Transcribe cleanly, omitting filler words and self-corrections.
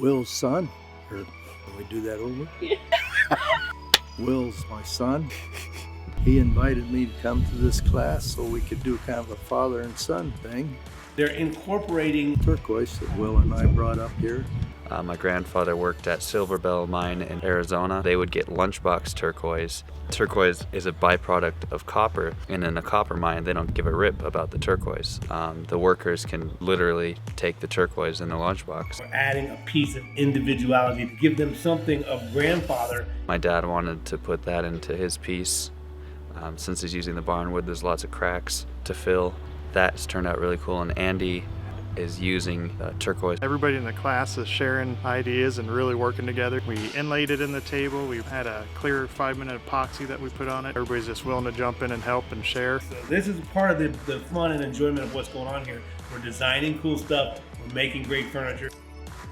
Will's son, or can we do that over? Yeah. Will's my son. He invited me to come to this class so we could do kind of a father and son thing. They're incorporating Turquoise that Will and I brought up here. My grandfather worked at Silver Bell Mine in Arizona. They would get lunchbox turquoise. Turquoise is a byproduct of copper, and in a copper mine, they don't give a rip about the turquoise. The workers can literally take the turquoise in the lunchbox. We're adding a piece of individuality to give them something of grandfather. My dad wanted to put that into his piece. Since he's using the barnwood, there's lots of cracks to fill. That's turned out really cool, and Andy is using turquoise. Everybody in the class is sharing ideas and really working together. We inlaid it in the table. We've had a clear 5-minute epoxy that we put on it. Everybody's just willing to jump in and help and share. So this is part of the fun and enjoyment of what's going on here. We're designing cool stuff. We're making great furniture.